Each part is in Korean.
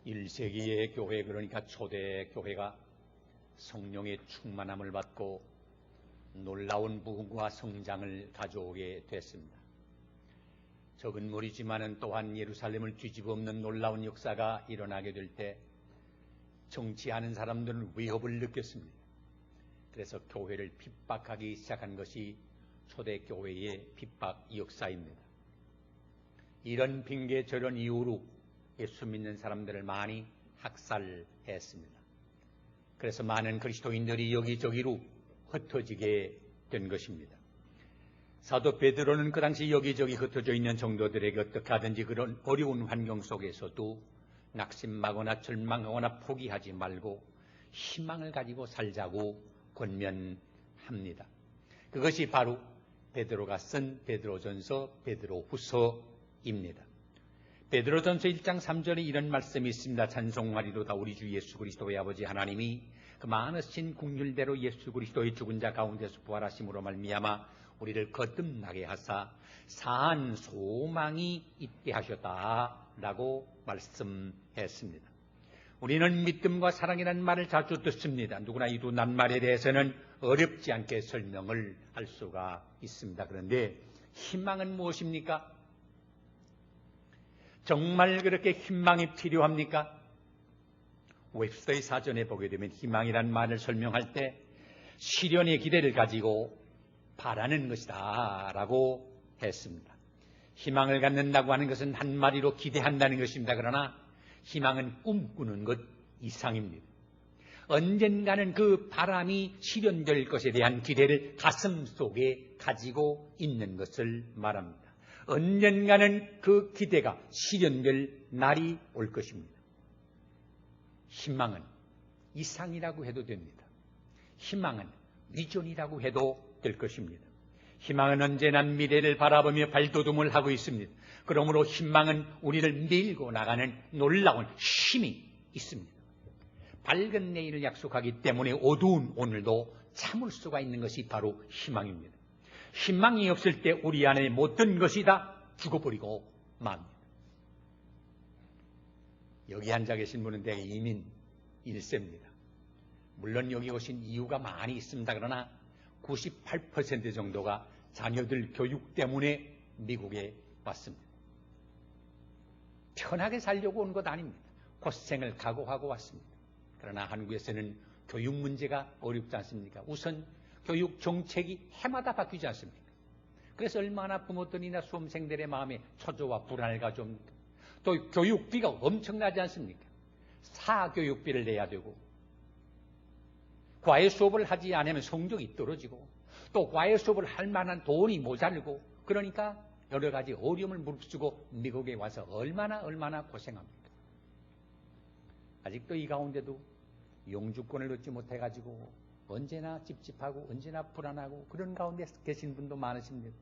1세기의 교회, 그러니까 초대 교회가 성령의 충만함을 받고 놀라운 부흥과 성장을 가져오게 됐습니다. 적은 무리지만은 또한 예루살렘을 뒤집어엎는 놀라운 역사가 일어나게 될 때 정치하는 사람들은 위협을 느꼈습니다. 그래서 교회를 핍박하기 시작한 것이 초대교회의 핍박 역사입니다. 이런 핑계 저런 이유로 예수 믿는 사람들을 많이 학살했습니다. 그래서 많은 그리스도인들이 여기저기로 흩어지게 된 것입니다. 사도 베드로는 그 당시 여기저기 흩어져 있는 성도들에게 어떻게 하든지 그런 어려운 환경 속에서도 낙심하거나 절망하거나 포기하지 말고 희망을 가지고 살자고 권면합니다. 그것이 바로 베드로가 쓴 베드로전서, 베드로후서입니다. 베드로전서 1장 3절에 이런 말씀이 있습니다. 찬송하리로다 우리 주 예수 그리스도의 아버지 하나님이 그 많으신 긍휼대로 예수 그리스도의 죽은 자 가운데서 부활하심으로 말미암아 우리를 거듭나게 하사 사한 소망이 있게 하셨다라고 말씀했습니다. 우리는 믿음과 사랑이라는 말을 자주 듣습니다. 누구나 이 두 낱말에 대해서는 어렵지 않게 설명을 할 수가 있습니다. 그런데 희망은 무엇입니까? 정말 그렇게 희망이 필요합니까? 웹스터의 사전에 보게 되면 희망이란 말을 설명할 때 시련의 기대를 가지고 바라는 것이다 라고 했습니다. 희망을 갖는다고 하는 것은 한마디로 기대한다는 것입니다. 그러나 희망은 꿈꾸는 것 이상입니다. 언젠가는 그 바람이 실현될 것에 대한 기대를 가슴 속에 가지고 있는 것을 말합니다. 언젠가는 그 기대가 실현될 날이 올 것입니다. 희망은 이상이라고 해도 됩니다. 희망은 비전이라고 해도 될 것입니다. 희망은 언제나 미래를 바라보며 발돋움을 하고 있습니다. 그러므로 희망은 우리를 밀고 나가는 놀라운 힘이 있습니다. 밝은 내일을 약속하기 때문에 어두운 오늘도 참을 수가 있는 것이 바로 희망입니다. 희망이 없을 때 우리 안에 모든 것이 다 죽어버리고 맙니다. 여기 앉아 계신 분은 대개 이민 1세입니다. 물론 여기 오신 이유가 많이 있습니다. 그러나 98% 정도가 자녀들 교육 때문에 미국에 왔습니다. 편하게 살려고 온 것 아닙니다. 고생을 각오하고 왔습니다. 그러나 한국에서는 교육 문제가 어렵지 않습니까? 우선 교육 정책이 해마다 바뀌지 않습니까? 그래서 얼마나 부모들이나 수험생들의 마음에 초조와 불안을 가져옵니까? 또 교육비가 엄청나지 않습니까? 사교육비를 내야 되고 과외 수업을 하지 않으면 성적이 떨어지고 또 과외 수업을 할 만한 돈이 모자르고 그러니까 여러 가지 어려움을 무릅쓰고 미국에 와서 얼마나 고생합니까? 아직도 이 가운데도 영주권을 얻지 못해가지고 언제나 찝찝하고 언제나 불안하고 그런 가운데 계신 분도 많으십니다.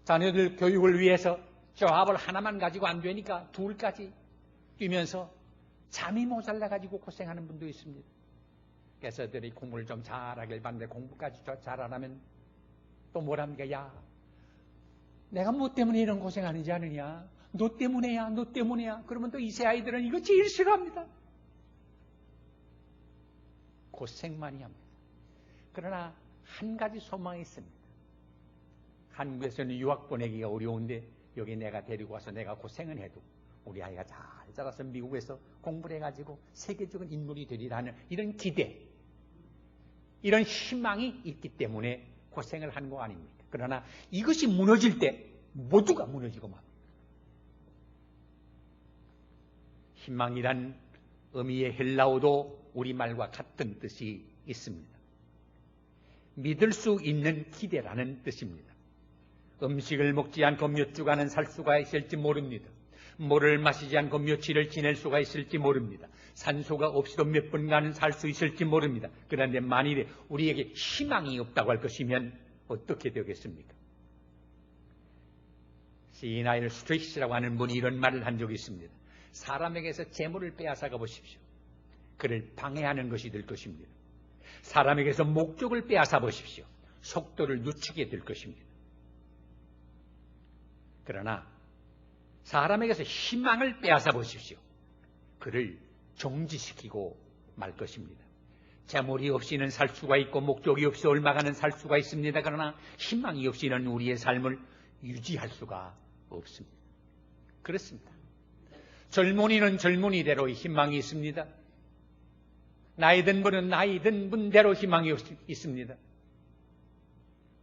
자녀들 교육을 위해서 조합을 하나만 가지고 안 되니까 둘까지 뛰면서 잠이 모자라가지고 고생하는 분도 있습니다. 그래서 애들이 공부를 좀 잘하길 바라는데 공부까지 잘 안 하면 또 뭐랍니까? 야, 내가 뭐 때문에 이런 고생하는지 아느냐? 너 때문에야, 너 때문에야. 그러면 또 이세 아이들은 이거 제일 싫어합니다. 고생 많이 합니다. 그러나 한 가지 소망이 있습니다. 한국에서는 유학 보내기가 어려운데 여기 내가 데리고 와서 내가 고생은 해도 우리 아이가 잘 자라서 미국에서 공부를 해가지고 세계적인 인물이 되리라는 이런 기대, 이런 희망이 있기 때문에 고생을 하는 거 아닙니까? 그러나 이것이 무너질 때 모두가 무너지고 맙니다. 희망이란 의미의 헬라어도 우리말과 같은 뜻이 있습니다. 믿을 수 있는 기대라는 뜻입니다. 음식을 먹지 않고 몇 주간은 살 수가 있을지 모릅니다. 물을 마시지 않고 며칠을 지낼 수가 있을지 모릅니다. 산소가 없이도 몇 분간은 살 수 있을지 모릅니다. 그런데 만일에 우리에게 희망이 없다고 할 것이면 어떻게 되겠습니까? 시나일 스트릭스라고 하는 분이 이런 말을 한 적이 있습니다. 사람에게서 재물을 빼앗아가 보십시오. 그를 방해하는 것이 될 것입니다. 사람에게서 목적을 빼앗아 보십시오. 속도를 늦추게 될 것입니다. 그러나 사람에게서 희망을 빼앗아 보십시오. 그를 정지시키고 말 것입니다. 재물이 없이는 살 수가 있고 목적이 없이 얼마가는 살 수가 있습니다. 그러나 희망이 없이는 우리의 삶을 유지할 수가 없습니다. 그렇습니다. 젊은이는 젊은이대로 희망이 있습니다. 나이 든 분은 나이 든 분대로 희망이 있습니다.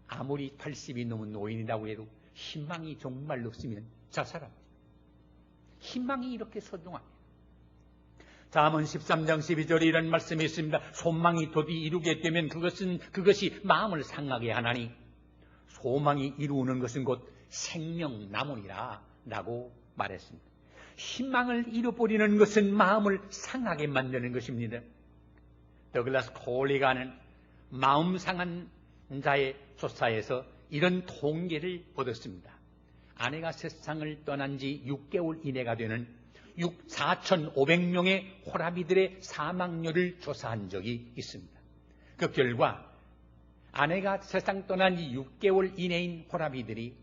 아무리 80이 넘은 노인이라고 해도 희망이 정말 없으면 자살합니다. 희망이 이렇게 소중합니다. 잠언 13장 12절에 이런 말씀이 있습니다. 소망이 도디 이루게 되면 그것이 마음을 상하게 하나니 소망이 이루는 것은 곧 생명나무니라 라고 말했습니다. 희망을 잃어버리는 것은 마음을 상하게 만드는 것입니다. 더글라스 콜리가는 마음 상한 자의 조사에서 이런 통계를 얻었습니다. 아내가 세상을 떠난 지 6개월 이내가 되는 4,500명의 호라비들의 사망률을 조사한 적이 있습니다. 그 결과 아내가 세상 떠난 지 6개월 이내인 호라비들이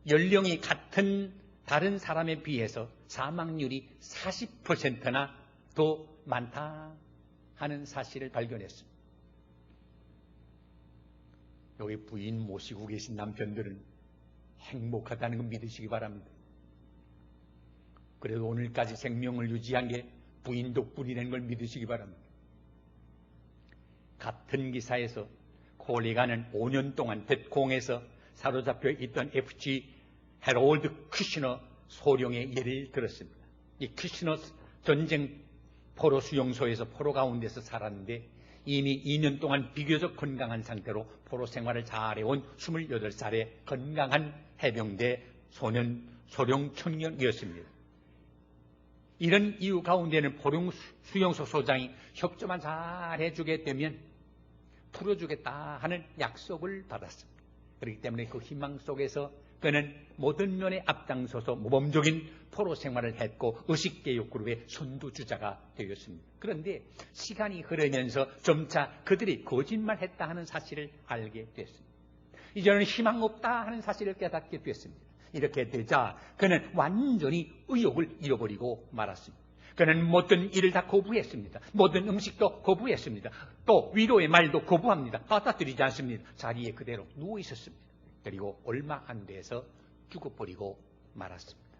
연령이 같은 다른 사람에 비해서 사망률이 40%나 더 많다 하는 사실을 발견했습니다. 여기 부인 모시고 계신 남편들은 행복하다는 걸 믿으시기 바랍니다. 그래도 오늘까지 생명을 유지한 게 부인 덕분이라는 걸 믿으시기 바랍니다. 같은 기사에서 콜리가는 5년 동안 벳공에서 사로잡혀 있던 FG 헤롤드 쿠시너 소령의 예를 들었습니다. 이 쿠시너 전쟁 포로 수용소에서 포로 가운데서 살았는데 이미 2년 동안 비교적 건강한 상태로 포로 생활을 잘해온 28살의 건강한 해병대 소령 청년이었습니다. 이런 이유 가운데는 포로 수용소 소장이 협조만 잘 해주게 되면 풀어주겠다 하는 약속을 받았습니다. 그렇기 때문에 그 희망 속에서 그는 모든 면에 앞장서서 모범적인 포로 생활을 했고 의식개혁 그룹의 선두주자가 되었습니다. 그런데 시간이 흐르면서 점차 그들이 거짓말했다 하는 사실을 알게 됐습니다. 이제는 희망 없다 하는 사실을 깨닫게 됐습니다. 이렇게 되자 그는 완전히 의욕을 잃어버리고 말았습니다. 그는 모든 일을 다 거부했습니다. 모든 음식도 거부했습니다. 또 위로의 말도 거부합니다. 받아들이지 않습니다. 자리에 그대로 누워 있었습니다. 그리고 얼마 안 돼서 죽어버리고 말았습니다.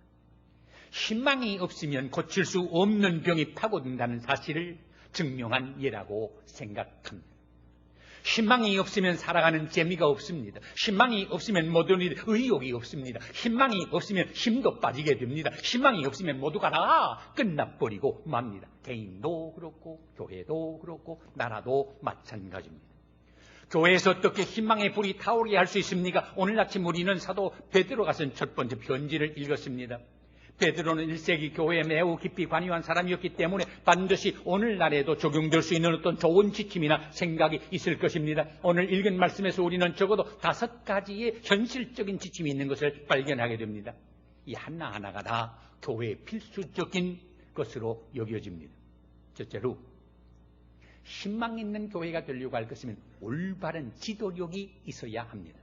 희망이 없으면 고칠 수 없는 병이 파고든다는 사실을 증명한 예라고 생각합니다. 희망이 없으면 살아가는 재미가 없습니다. 희망이 없으면 모든 일에 의욕이 없습니다. 희망이 없으면 힘도 빠지게 됩니다. 희망이 없으면 모두가 다 끝나버리고 맙니다. 개인도 그렇고 교회도 그렇고 나라도 마찬가지입니다. 교회에서 어떻게 희망의 불이 타오르게 할 수 있습니까? 오늘 아침 우리는 사도 베드로가 쓴 첫 번째 편지를 읽었습니다. 베드로는 1세기 교회에 매우 깊이 관여한 사람이었기 때문에 반드시 오늘날에도 적용될 수 있는 어떤 좋은 지침이나 생각이 있을 것입니다. 오늘 읽은 말씀에서 우리는 적어도 5가지의 현실적인 지침이 있는 것을 발견하게 됩니다. 이 하나하나가 다 교회의 필수적인 것으로 여겨집니다. 첫째로 희망 있는 교회가 되려고 할 것이면 올바른 지도력이 있어야 합니다.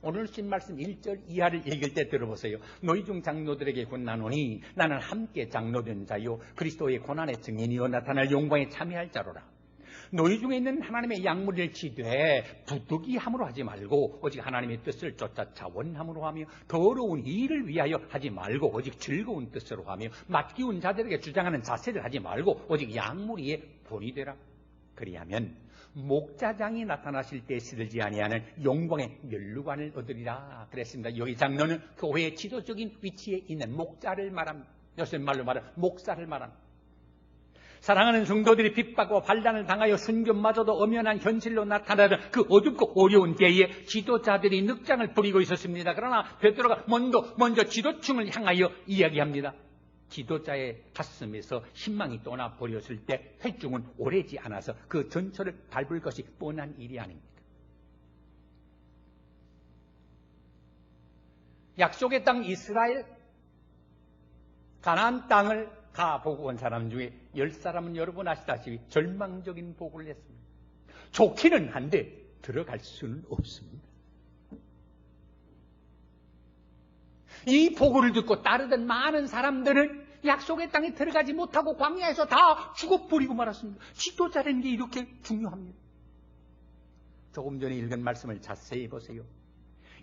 오늘 쓴 말씀 1절 이하를 읽을 때 들어보세요. 너희 중 장로들에게 권나노니 나는 함께 장로된 자요 그리스도의 고난의 증인이요 나타날 영광에 참여할 자로라. 너희 중에 있는 하나님의 약물을 치되 부득이함으로 하지 말고 오직 하나님의 뜻을 쫓아 자원함으로 하며 더러운 일을 위하여 하지 말고 오직 즐거운 뜻으로 하며 맡기운 자들에게 주장하는 자세를 하지 말고 오직 약물이에 본이 되라. 그리하면 목자장이 나타나실 때 시들지 아니하는 영광의 면류관을 얻으리라 그랬습니다. 여기 장로는 교회의 지도적인 위치에 있는 목자를 말합니다. 요즘 말로 말하면 목사를 말합니다. 사랑하는 성도들이 핍박과 반란을 당하여 순교마저도 엄연한 현실로 나타나는 그 어둡고 어려운 때에 지도자들이 늑장을 부리고 있었습니다. 그러나 베드로가 먼저 지도층을 향하여 이야기합니다. 지도자의 가슴에서 희망이 떠나버렸을 때 회중은 오래지 않아서 그 전철을 밟을 것이 뻔한 일이 아닙니까? 약속의 땅 이스라엘 가나안 땅을 가보고 온 사람 중에 10사람은 여러분 아시다시피 절망적인 보고를 했습니다. 좋기는 한데 들어갈 수는 없습니다. 이 보고를 듣고 따르던 많은 사람들은 약속의 땅에 들어가지 못하고 광야에서 다 죽어버리고 말았습니다. 지도자라는 게 이렇게 중요합니다. 조금 전에 읽은 말씀을 자세히 보세요.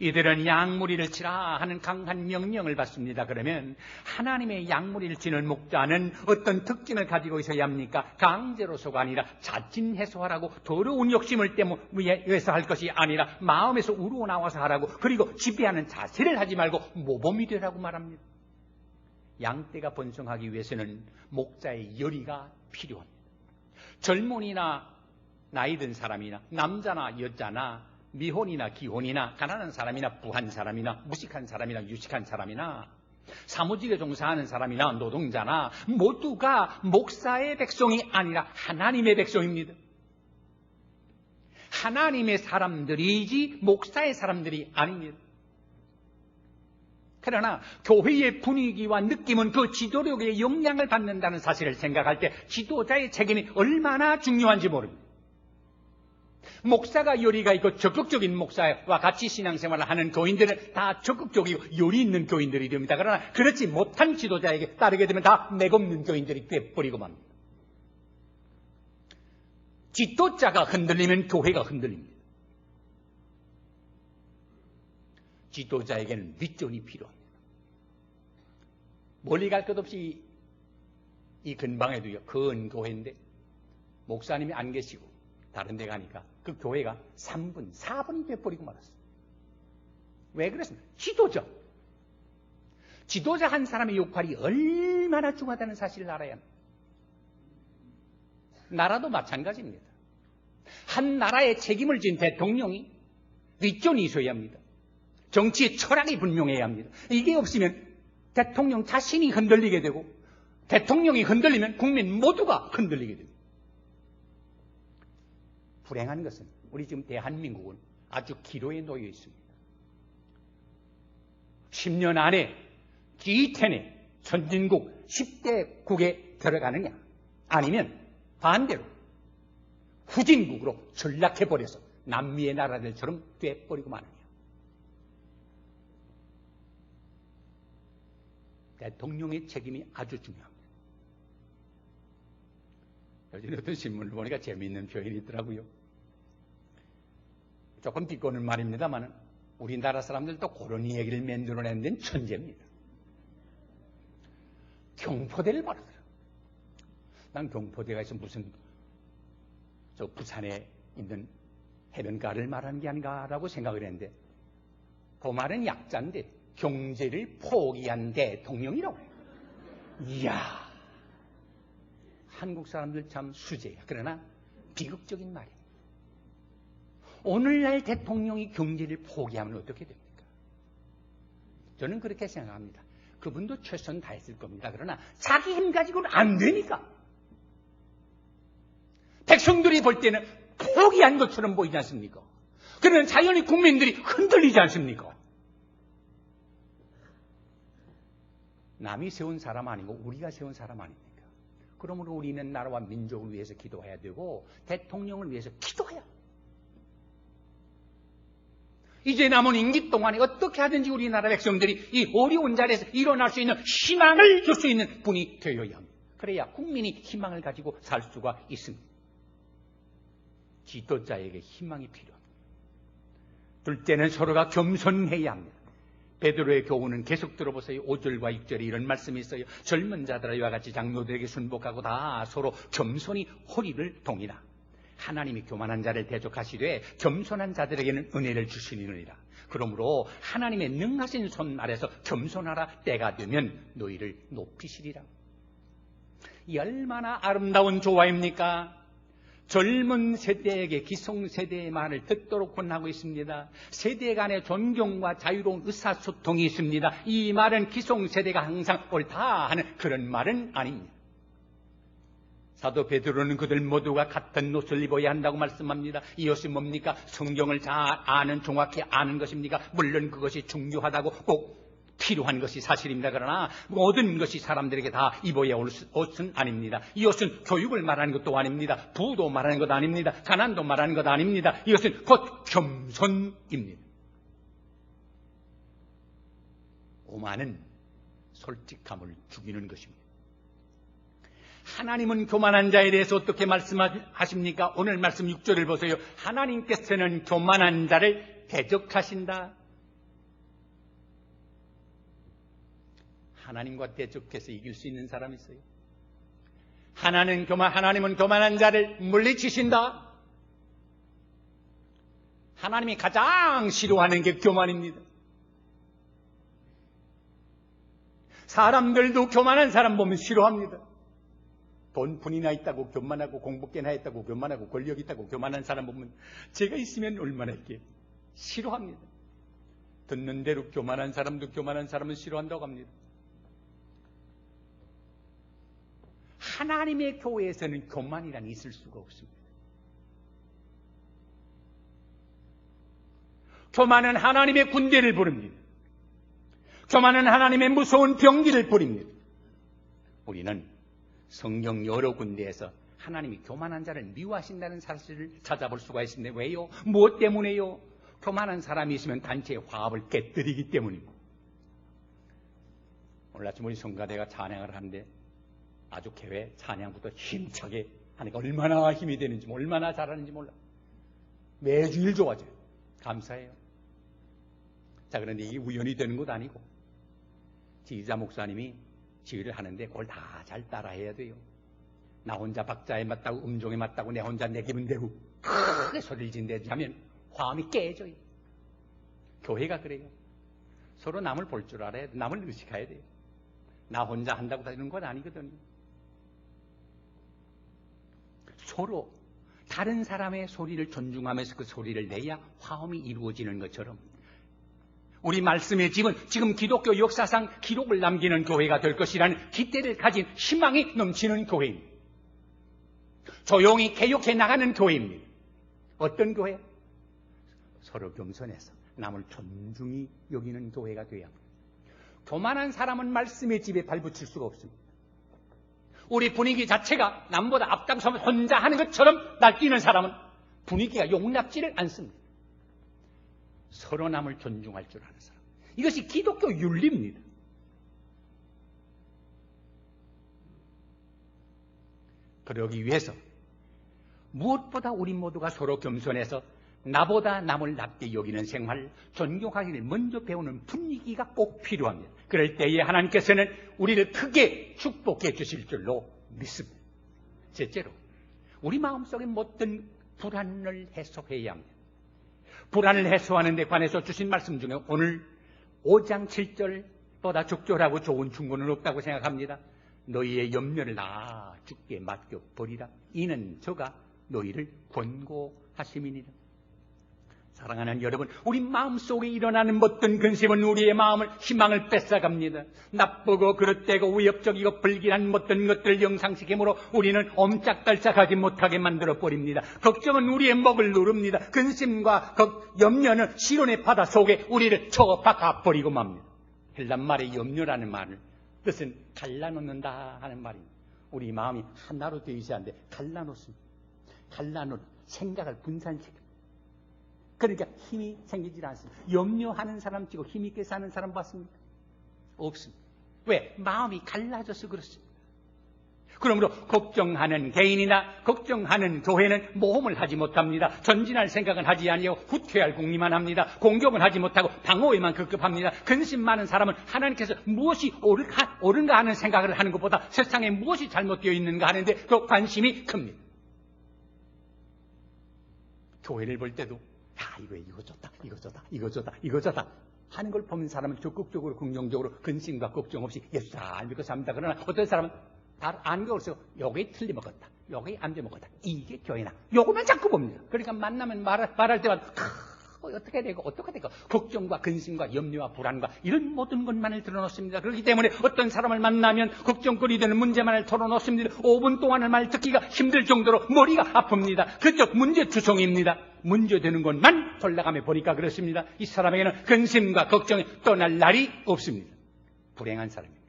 이들은 양무리를 치라 하는 강한 명령을 받습니다. 그러면 하나님의 양무리를 치는 목자는 어떤 특징을 가지고 있어야 합니까? 강제로서가 아니라 자진 해소하라고, 더러운 욕심을 때문에서 할 것이 아니라 마음에서 우러나와서 하라고, 그리고 지배하는 자세를 하지 말고 모범이 되라고 말합니다. 양떼가 번성하기 위해서는 목자의 열의가 필요합니다. 젊은이나 나이 든 사람이나 남자나 여자나 미혼이나 기혼이나 가난한 사람이나 부한 사람이나 무식한 사람이나 유식한 사람이나 사무직에 종사하는 사람이나 노동자나 모두가 목사의 백성이 아니라 하나님의 백성입니다. 하나님의 사람들이지 목사의 사람들이 아닙니다. 그러나 교회의 분위기와 느낌은 그 지도력의 영향을 받는다는 사실을 생각할 때 지도자의 책임이 얼마나 중요한지 모릅니다. 목사가 열의가 있고 적극적인 목사와 같이 신앙생활을 하는 교인들은 다 적극적이고 열의 있는 교인들이 됩니다. 그러나 그렇지 못한 지도자에게 따르게 되면 다 맥없는 교인들이 되어버리고 맙니다. 지도자가 흔들리면 교회가 흔들립니다. 지도자에게는 윗전이 필요합니다. 멀리 갈 것 없이 이 근방에도요, 큰 교회인데 목사님이 안 계시고 다른 데 가니까 그 교회가 3분, 4분이 돼버리고 말았어요. 왜 그랬습니까? 지도자 한 사람의 역할이 얼마나 중요하다는 사실을 알아야 합니다. 나라도 마찬가지입니다. 한 나라의 책임을 진 대통령이 윗전이 있어야 합니다. 정치의 철학이 분명해야 합니다. 이게 없으면 대통령 자신이 흔들리게 되고 대통령이 흔들리면 국민 모두가 흔들리게 됩니다. 불행한 것은 우리 지금 대한민국은 아주 기로에 놓여 있습니다. 10년 안에 G10에 선진국 10대국에 들어가느냐, 아니면 반대로 후진국으로 전락해버려서 남미의 나라들처럼 돼버리고 마느냐. 대통령의 책임이 아주 중요합니다. 요즘 어떤 신문을 보니까 재미있는 표현이 있더라고요. 조금 비꼬는 말입니다만 우리나라 사람들도 그런 얘기를 만들어낸 데는 천재입니다. 경포대를 말하더라. 난 경포대가 있어 무슨 저 부산에 있는 해변가를 말하는 게 아닌가라고 생각을 했는데 그 말은 약자인데 경제를 포기한 대통령이라고 해요. 이야, 한국 사람들 참 수제야. 그러나 비극적인 말이에요. 오늘날 대통령이 경제를 포기하면 어떻게 됩니까? 저는 그렇게 생각합니다. 그분도 최선 다했을 겁니다. 그러나 자기 힘 가지고는 안 되니까. 백성들이 볼 때는 포기한 것처럼 보이지 않습니까? 그러면 자연히 국민들이 흔들리지 않습니까? 남이 세운 사람 아니고 우리가 세운 사람 아닙니까? 그러므로 우리는 나라와 민족을 위해서 기도해야 되고 대통령을 위해서 기도해야 합니다. 이제 남은 임기 동안에 어떻게 하든지 우리나라 백성들이 이 어려운 자리에서 일어날 수 있는 희망을 줄 수 있는 분이 되어야 합니다. 그래야 국민이 희망을 가지고 살 수가 있습니다. 지도자에게 희망이 필요합니다. 둘째는 서로가 겸손해야 합니다. 베드로의 교훈은 계속 들어보세요. 5절과 6절에 이런 말씀이 있어요. 젊은 자들아 이와 같이 장로들에게 순복하고 다 서로 겸손히 허리를 동이라. 하나님이 교만한 자를 대적하시되 겸손한 자들에게는 은혜를 주시느니라. 그러므로 하나님의 능하신 손 아래서 겸손하라. 때가 되면 너희를 높이시리라. 이 얼마나 아름다운 조화입니까? 젊은 세대에게 기성세대의 말을 듣도록 권하고 있습니다. 세대 간의 존경과 자유로운 의사소통이 있습니다. 이 말은 기성세대가 항상 옳다 하는 그런 말은 아닙니다. 사도 베드로는 그들 모두가 같은 옷을 입어야 한다고 말씀합니다. 이 옷이 뭡니까? 성경을 잘 아는, 정확히 아는 것입니까? 물론 그것이 중요하다고 꼭 필요한 것이 사실입니다. 그러나 모든 것이 사람들에게 다 입어야 올 옷은 아닙니다. 이 옷은 교육을 말하는 것도 아닙니다. 부도 말하는 것도 아닙니다. 가난도 말하는 것도 아닙니다. 이것은 곧 겸손입니다. 오만은 솔직함을 죽이는 것입니다. 하나님은 교만한 자에 대해서 어떻게 말씀하십니까? 오늘 말씀 6절을 보세요. 하나님께서는 교만한 자를 대적하신다. 하나님과 대적해서 이길 수 있는 사람이 있어요? 하나님은 교만한 자를 물리치신다. 하나님이 가장 싫어하는 게 교만입니다. 사람들도 교만한 사람 보면 싫어합니다. 돈뿐이나 있다고 교만하고 공부 꽤나 했다고 교만하고 권력 있다고 교만한 사람 보면 제가 있으면 얼마나 이렇게 싫어합니다. 듣는 대로 교만한 사람도 교만한 사람은 싫어한다고 합니다. 하나님의 교회에서는 교만이란 있을 수가 없습니다. 교만은 하나님의 군대를 부릅니다. 교만은 하나님의 무서운 병기를 부립니다. 우리는 성경 여러 군데에서 하나님이 교만한 자를 미워하신다는 사실을 찾아볼 수가 있습니다. 왜요? 무엇 때문에요? 교만한 사람이 있으면 단체의 화합을 깨뜨리기 때문입니다. 오늘 아침 우리 성가대가 찬양을 하는데 아주 개회 찬양부터 힘차게 하니까 얼마나 힘이 되는지 얼마나 잘하는지 몰라. 매주일 좋아져요. 감사해요. 자, 그런데 이게 우연히 되는 것도 아니고 지휘자 목사님이 지휘를 하는데 그걸 다 잘 따라해야 돼요. 나 혼자 박자에 맞다고 음종에 맞다고 내 혼자 내 기분 대로 크게 소리를 진대하면 화음이 깨져요. 교회가 그래요. 서로 남을 볼 줄 알아야 돼. 남을 의식해야 돼요. 나 혼자 한다고 되는 건 아니거든요. 서로 다른 사람의 소리를 존중하면서 그 소리를 내야 화음이 이루어지는 것처럼 우리 말씀의 집은 지금 기독교 역사상 기록을 남기는 교회가 될 것이라는 기대를 가진 희망이 넘치는 교회입니다. 조용히 개혁해 나가는 교회입니다. 어떤 교회? 서로 겸손해서 남을 존중히 여기는 교회가 되어야 합니다. 교만한 사람은 말씀의 집에 발붙일 수가 없습니다. 우리 분위기 자체가 남보다 앞장서서 혼자 하는 것처럼 날뛰는 사람은 분위기가 용납지를 않습니다. 서로 남을 존중할 줄 아는 사람. 이것이 기독교 윤리입니다. 그러기 위해서 무엇보다 우리 모두가 서로 겸손해서 나보다 남을 낮게 여기는 생활, 존경하기를 먼저 배우는 분위기가 꼭 필요합니다. 그럴 때에 하나님께서는 우리를 크게 축복해 주실 줄로 믿습니다. 셋째로, 우리 마음속에 못든 불안을 해소해야 합니다. 불안을 해소하는 데 관해서 주신 말씀 중에 오늘 5장 7절보다 적절하고 좋은 충고는 없다고 생각합니다. 너희의 염려를 다 주께 맡겨버리라. 이는 저가 너희를 권고하심이니라. 사랑하는 여러분, 우리 마음속에 일어나는 못된 근심은 우리의 마음을 희망을 뺏어갑니다. 나쁘고 그릇되고 위협적이고 불길한 못된 것들을 영상시키므로 우리는 옴짝달짝하지 못하게 만들어버립니다. 걱정은 우리의 목을 누릅니다. 근심과 염려는 시론의 바다 속에 우리를 처박아버리고 맙니다. 헬란 말의 염려라는 말을 뜻은 갈라놓는다 하는 말입니다. 우리 마음이 하나로 되어 있어야 하는데 갈라놓습니다. 갈라놓은 생각을 분산시킵니다. 그러니까 힘이 생기질 않습니다. 염려하는 사람 치고 힘있게 사는 사람 봤습니까? 없습니다. 왜? 마음이 갈라져서 그렇습니다. 그러므로 걱정하는 개인이나 걱정하는 교회는 모험을 하지 못합니다. 전진할 생각은 하지 아니하고 후퇴할 궁리만 합니다. 공격은 하지 못하고 방어에만 급급합니다. 근심 많은 사람은 하나님께서 무엇이 옳은가 하는 생각을 하는 것보다 세상에 무엇이 잘못되어 있는가 하는데 그 관심이 큽니다. 교회를 볼 때도 이거 좋다, 이거 좋다, 이거 좋다, 이거 좋다 하는 걸 보면 사람은 적극적으로 긍정적으로 근심과 걱정 없이 예수 잘 믿고 삽니다. 그러나 어떤 사람은 다 안경을 쓰고 요게 틀려먹었다, 요게 안 돼먹었다, 이게 교회나 요거만 자꾸 봅니다. 그러니까 만나면 말할 때마다 어떻게 되고 걱정과 근심과 염려와 불안과 이런 모든 것만을 드러놓습니다. 그렇기 때문에 어떤 사람을 만나면 걱정거리 되는 문제만을 털어놓습니다. 5분 동안의 말 듣기가 힘들 정도로 머리가 아픕니다. 그쪽 문제투성입니다. 문제되는 것만 돌아가며 보니까 그렇습니다. 이 사람에게는 근심과 걱정이 떠날 날이 없습니다. 불행한 사람입니다.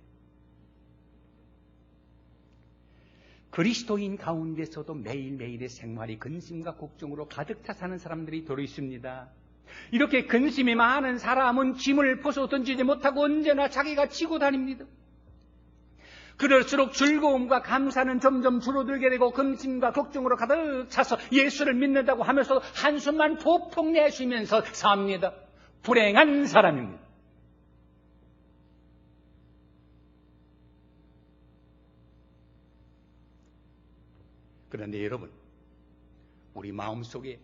그리스도인 가운데서도 매일매일의 생활이 근심과 걱정으로 가득 차 사는 사람들이 도로 있습니다. 이렇게 근심이 많은 사람은 짐을 벗어 던지지 못하고 언제나 자기가 지고 다닙니다. 그럴수록 즐거움과 감사는 점점 줄어들게 되고 근심과 걱정으로 가득 차서 예수를 믿는다고 하면서 한숨만 폭폭 내쉬면서 삽니다. 불행한 사람입니다. 그런데 여러분, 우리 마음속에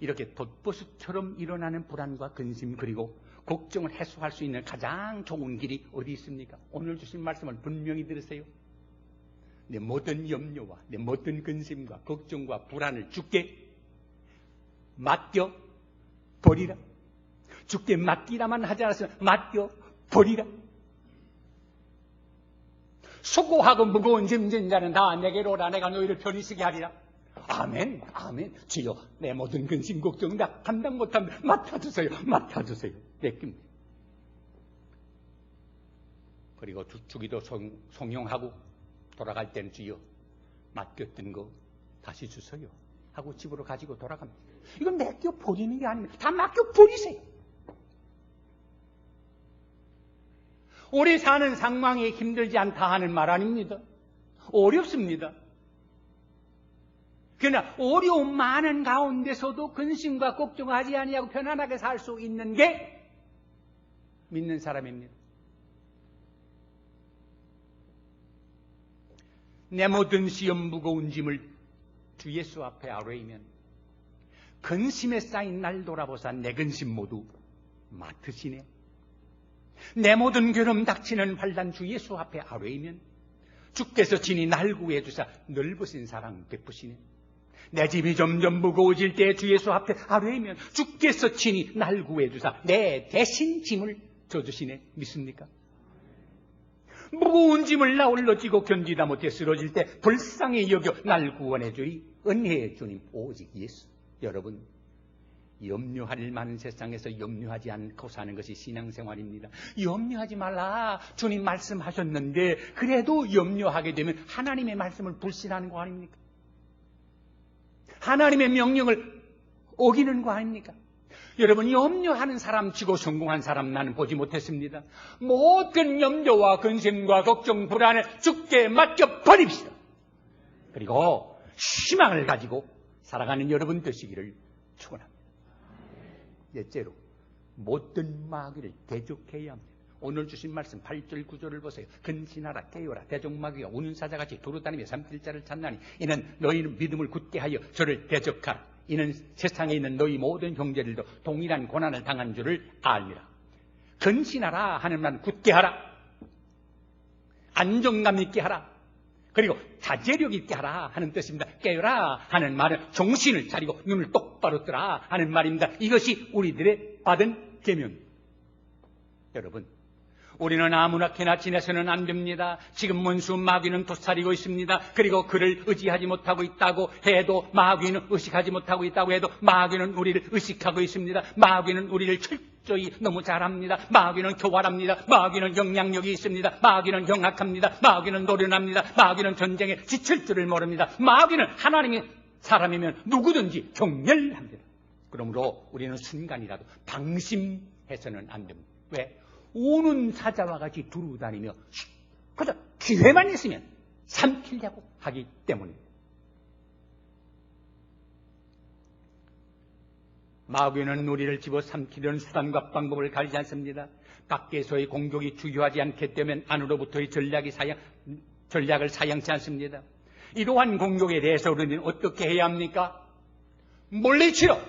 이렇게 돛버섯처럼 일어나는 불안과 근심 그리고 걱정을 해소할 수 있는 가장 좋은 길이 어디 있습니까? 오늘 주신 말씀을 분명히 들으세요. 내 모든 염려와 내 모든 근심과 걱정과 불안을 주께 맡겨 버리라. 주께 맡기라만 하지 않았으면 맡겨 버리라. 수고하고 무거운 짐진 자는 다 내게로 오라. 내가 너희를 편히 쉬게 하리라. 아멘, 아멘. 주여, 내 모든 근심 걱정 다 감당 못합니다. 맡아주세요, 맡아주세요. 내깁니다. 그리고 주기도 송용하고 돌아갈 때는 주여, 맡겼던 거 다시 주세요 하고 집으로 가지고 돌아갑니다. 이건 맡겨 버리는 게 아닙니다. 다 맡겨 버리세요. 오래 사는 상황이 힘들지 않다 하는 말 아닙니다. 어렵습니다. 그러나 어려움 많은 가운데서도 근심과 걱정하지 아니하고 편안하게 살 수 있는 게 믿는 사람입니다. 내 모든 시험 무거운 짐을 주 예수 앞에 아뢰이면 근심에 쌓인 날 돌아보사 내 근심 모두 맡으시네. 내 모든 괴로움 닥치는 환난 주 예수 앞에 아뢰이면 주께서 친히 날 구해 주사 넓으신 사랑 베푸시네. 내 짐이 점점 무거워질 때 주 예수 앞에 아뢰이면 주께서 친히 날 구해 주사 내 대신 짐을 져주시네. 믿습니까? 무거운 짐을 나 홀로 지고 견디다 못해 쓰러질 때 불쌍히 여겨 날 구원해 주리 은혜의 주님 오직 예수. 여러분, 염려할 많은 세상에서 염려하지 않고 사는 것이 신앙생활입니다. 염려하지 말라 주님 말씀하셨는데 그래도 염려하게 되면 하나님의 말씀을 불신하는 거 아닙니까? 하나님의 명령을 어기는 거 아닙니까? 여러분, 염려하는 사람 치고 성공한 사람 나는 보지 못했습니다. 모든 염려와 근심과 걱정, 불안을 주께 맡겨버립시다. 그리고 희망을 가지고 살아가는 여러분 되시기를 축원합니다. 넷째로, 못된 마귀를 대적해야 합니다. 오늘 주신 말씀 8절 9절을 보세요. 근신하라 깨어라 대적마귀가 우는 사자같이 두루다니며 삼킬 자를 찾나니 이는 너희는 믿음을 굳게 하여 저를 대적하라. 이는 세상에 있는 너희 모든 형제들도 동일한 고난을 당한 줄을 알미라. 근신하라 하는 말은 굳게 하라, 안정감 있게 하라, 그리고 자제력 있게 하라 하는 뜻입니다. 깨어라 하는 말은 정신을 차리고 눈을 똑바로 뜨라 하는 말입니다. 이것이 우리들의 받은 계명입니다. 여러분, 우리는 아무렇게나 지내서는 안 됩니다. 지금 원수 마귀는 도사리고 있습니다. 그리고 그를 의지하지 못하고 있다고 해도 마귀는 의식하지 못하고 있다고 해도 마귀는 우리를 의식하고 있습니다. 마귀는 우리를 철저히 너무 잘합니다. 마귀는 교활합니다. 마귀는 영향력이 있습니다. 마귀는 영악합니다. 마귀는 노련합니다. 마귀는 전쟁에 지칠 줄을 모릅니다. 마귀는 하나님의 사람이면 누구든지 경멸합니다. 그러므로 우리는 순간이라도 방심해서는 안 됩니다. 왜? 오는 사자와 같이 두루다니며 그저 기회만 있으면 삼키려고 하기 때문입니다. 마귀는 우리를 집어삼키려는 수단과 방법을 가리지 않습니다. 밖에서의 공격이 주요하지 않게 되면 안으로부터의 전략을 사양치 않습니다. 이러한 공격에 대해서 우리는 어떻게 해야 합니까? 물리치러!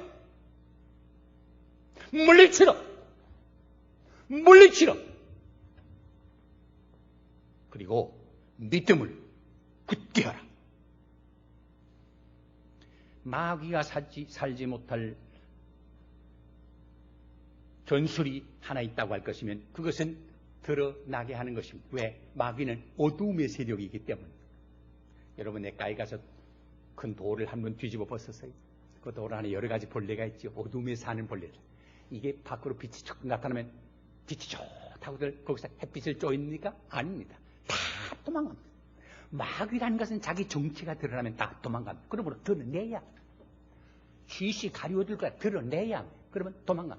그리고 믿음을 굳게 하라. 마귀가 살지 못할 전술이 하나 있다고 할 것이면 그것은 드러나게 하는 것입니다. 왜? 마귀는 어두움의 세력이기 때문에. 여러분, 내가에 가서 큰 돌을 한번 뒤집어 벗었어요. 그 돌 안에 여러 가지 벌레가 있죠. 어둠에 사는 벌레들. 이게 밖으로 빛이 쭉 나타나면 빛이 좋다고들 거기서 햇빛을 쪼입니까? 아닙니다. 다 도망갑니다. 마귀라는 것은 자기 정체가 드러나면 다 도망갑니다. 그러므로 드러내야 합니다. 쥐씨 가리워들 거야 드러내야 합니다. 그러면 도망가.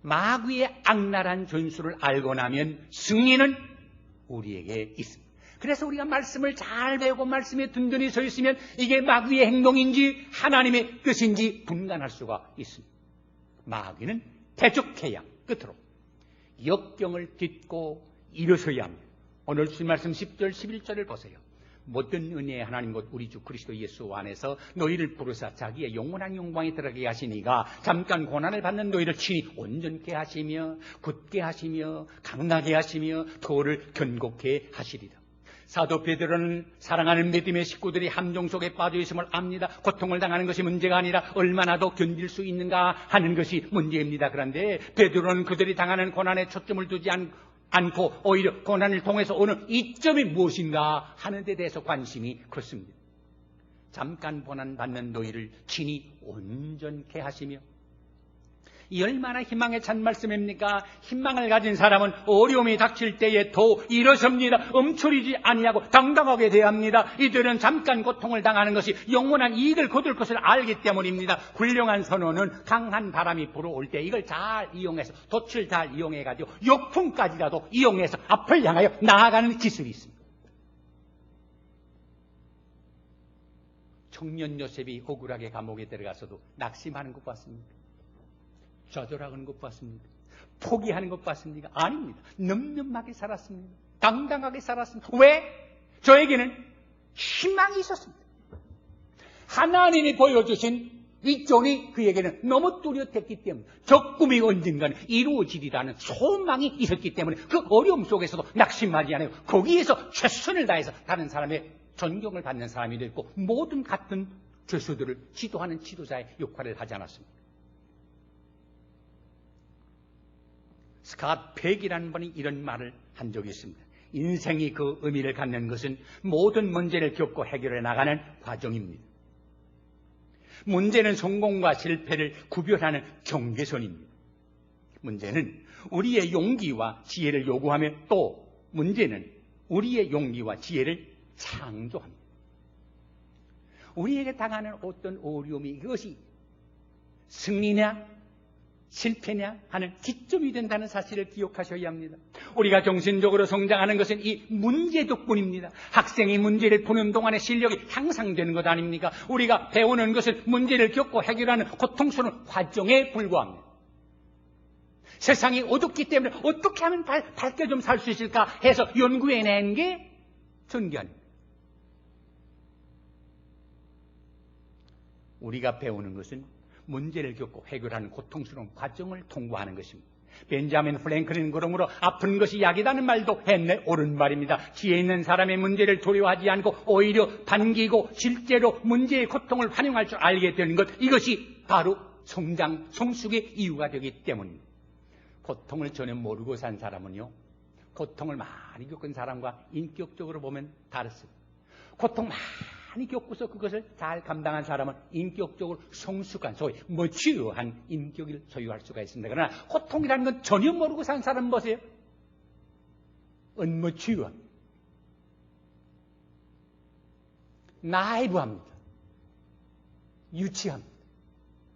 마귀의 악랄한 전술을 알고 나면 승리는 우리에게 있습니다. 그래서 우리가 말씀을 잘 배우고 말씀에 든든히 서 있으면 이게 마귀의 행동인지 하나님의 뜻인지 분간할 수가 있습니다. 마귀는 대적해야 끝으로 역경을 딛고 일어서야 합니다. 오늘 주신 말씀 10절 11절을 보세요. 모든 은혜의 하나님 곧 우리 주 그리스도 예수 안에서 너희를 부르사 자기의 영원한 영광에 들어가게 하시니가 잠깐 고난을 받는 너희를 친히 온전케 하시며 굳게 하시며 강하게 하시며 더를 견고케 하시리라. 사도 베드로는 사랑하는 믿음의 식구들이 함정 속에 빠져 있음을 압니다. 고통을 당하는 것이 문제가 아니라 얼마나 더 견딜 수 있는가 하는 것이 문제입니다. 그런데 베드로는 그들이 당하는 고난에 초점을 두지 않고 오히려 고난을 통해서 오는 이점이 무엇인가 하는 데 대해서 관심이 컸습니다. 잠깐 고난 받는 너희를 친히 온전케 하시며, 이 얼마나 희망에 찬 말씀입니까? 희망을 가진 사람은 어려움이 닥칠 때에 더 일어섭니다. 움츠리지 아니하고 당당하게 대합니다. 이들은 잠깐 고통을 당하는 것이 영원한 이익을 거둘 것을 알기 때문입니다. 훌륭한 선원은 강한 바람이 불어올 때 이걸 잘 이용해서, 돛을 잘 이용해가지고 역풍까지라도 이용해서 앞을 향하여 나아가는 기술이 있습니다. 청년 요셉이 억울하게 감옥에 들어가서도 낙심하는 것 같습니까? 좌절하는 것 같습니까? 포기하는 것 같습니까? 아닙니다. 늠름하게 살았습니다. 당당하게 살았습니다. 왜? 저에게는 희망이 있었습니다. 하나님이 보여주신 위존이 그에게는 너무 뚜렷했기 때문에, 적금이 언젠가는 이루어지리라는 소망이 있었기 때문에 그 어려움 속에서도 낙심하지 않아요. 거기에서 최선을 다해서 다른 사람의 존경을 받는 사람이 됐고, 모든 같은 죄수들을 지도하는 지도자의 역할을 하지 않았습니다. 스캇 팩이라는 분이 이런 말을 한 적이 있습니다. 인생이 그 의미를 갖는 것은 모든 문제를 겪고 해결해 나가는 과정입니다. 문제는 성공과 실패를 구별하는 경계선입니다. 문제는 우리의 용기와 지혜를 요구하며, 또 문제는 우리의 용기와 지혜를 창조합니다. 우리에게 당하는 어떤 어려움이 이것이 승리냐 실패냐 하는 기점이 된다는 사실을 기억하셔야 합니다. 우리가 정신적으로 성장하는 것은 이 문제 덕분입니다. 학생이 문제를 푸는 동안에 실력이 향상되는 것 아닙니까? 우리가 배우는 것은 문제를 겪고 해결하는 고통스러운 과정에 불과합니다. 세상이 어둡기 때문에 어떻게 하면 밝게 좀 살 수 있을까 해서 연구해낸 게 전기아닙니다. 우리가 배우는 것은 문제를 겪고 해결하는 고통스러운 과정을 통과하는 것입니다. 벤자민 프랭클린 그러므로 아픈 것이 약이라는 말도 했네. 옳은 말입니다. 지혜 있는 사람의 문제를 두려워하지 않고 오히려 반기고 실제로 문제의 고통을 환영할 줄 알게 되는 것, 이것이 바로 성장, 성숙의 이유가 되기 때문입니다. 고통을 전혀 모르고 산 사람은요, 고통을 많이 겪은 사람과 인격적으로 보면 다릅니다. 고통 많이 겪고서 그것을 잘 감당한 사람은 인격적으로 성숙한, 소위 머치어한 인격을 소유할 수가 있습니다. 그러나 고통이라는 건 전혀 모르고 산 사람 보세요. 언머치어, 나이브합니다. 유치합니다.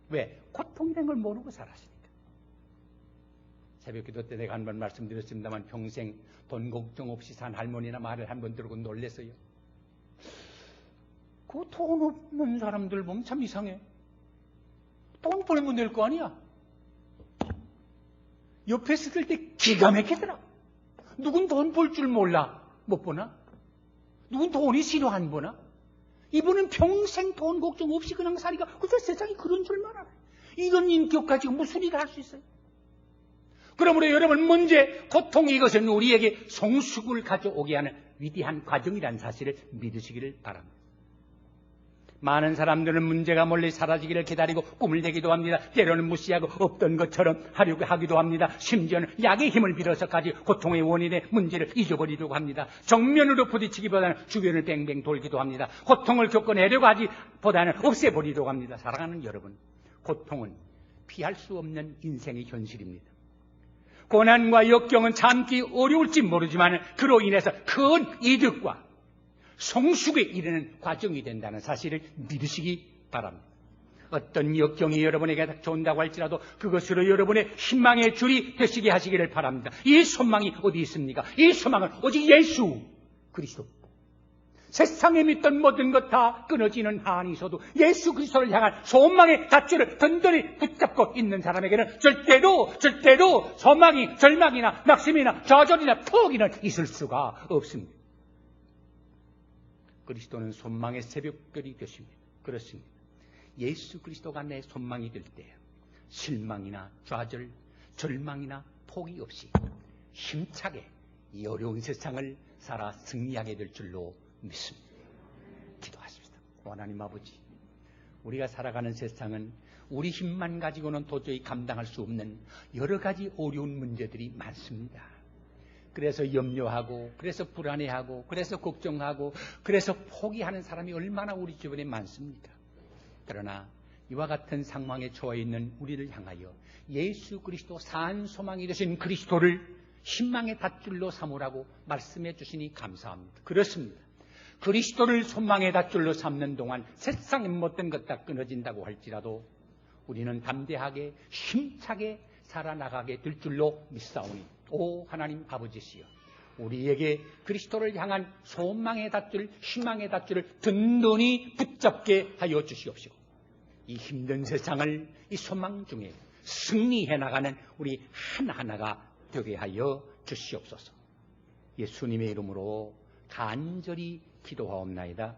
왜? 고통이라는 걸 모르고 살았으니까. 새벽기도 때 내가 한 번 말씀드렸습니다만, 평생 돈 걱정 없이 산 할머니나 말을 한 번 들고 놀랬어요. 그 돈 없는 사람들 보면 참 이상해. 돈 벌면 될 거 아니야. 옆에 있을 때 기가 막히더라. 누군 돈 벌 줄 몰라. 못 보나? 누군 돈이 싫어 안 보나? 이분은 평생 돈 걱정 없이 그냥 사니까 그저 세상에 그런 줄만 알아요. 이런 인격 가지고 무슨 일을 할 수 있어요? 그러므로 여러분, 문제, 고통, 이것은 우리에게 성숙을 가져오게 하는 위대한 과정이라는 사실을 믿으시기를 바랍니다. 많은 사람들은 문제가 멀리 사라지기를 기다리고 꿈을 대기도 합니다. 때로는 무시하고 없던 것처럼 하려고 하기도 합니다. 심지어는 약의 힘을 빌어서까지 고통의 원인의 문제를 잊어버리려고 합니다. 정면으로 부딪히기보다는 주변을 뱅뱅 돌기도 합니다. 고통을 겪어내려고 하기보다는 없애버리려고 합니다. 사랑하는 여러분, 고통은 피할 수 없는 인생의 현실입니다. 고난과 역경은 참기 어려울지 모르지만 그로 인해서 큰 이득과 성숙에 이르는 과정이 된다는 사실을 믿으시기 바랍니다. 어떤 역경이 여러분에게 닥쳐온다고 할지라도 그것으로 여러분의 희망의 줄이 되시게 하시기를 바랍니다. 이 소망이 어디 있습니까? 이 소망은 오직 예수 그리스도. 세상에 믿던 모든 것 다 끊어지는 한이 있어도 예수 그리스도를 향한 소망의 닷줄을 든든히 붙잡고 있는 사람에게는 절대로 소망이, 절망이나 낙심이나 좌절이나 포기는 있을 수가 없습니다. 그리스도는 소망의 새벽별이 되십니다. 그렇습니다. 예수 그리스도가 내 소망이 될 때 실망이나 좌절, 절망이나 포기 없이 힘차게 이 어려운 세상을 살아 승리하게 될 줄로 믿습니다. 기도하십시다. 하나님 아버지, 우리가 살아가는 세상은 우리 힘만 가지고는 도저히 감당할 수 없는 여러 가지 어려운 문제들이 많습니다. 그래서 염려하고, 그래서 불안해하고, 그래서 걱정하고, 그래서 포기하는 사람이 얼마나 우리 주변에 많습니까? 그러나 이와 같은 상황에 처해 있는 우리를 향하여 예수 그리스도 산 소망이 되신 그리스도를 희망의 닷줄로 삼으라고 말씀해 주시니 감사합니다. 그렇습니다. 그리스도를 소망의 닷줄로 삼는 동안 세상의 못된 것 다 끊어진다고 할지라도 우리는 담대하게 힘차게 살아나가게 될 줄로 믿사오니 오 하나님 아버지시여, 우리에게 그리스도를 향한 소망의 닷줄, 희망의 닷줄을 든든히 붙잡게 하여 주시옵시고 이 힘든 세상을 이 소망 중에 승리해 나가는 우리 하나하나가 되게 하여 주시옵소서. 예수님의 이름으로 간절히 기도하옵나이다.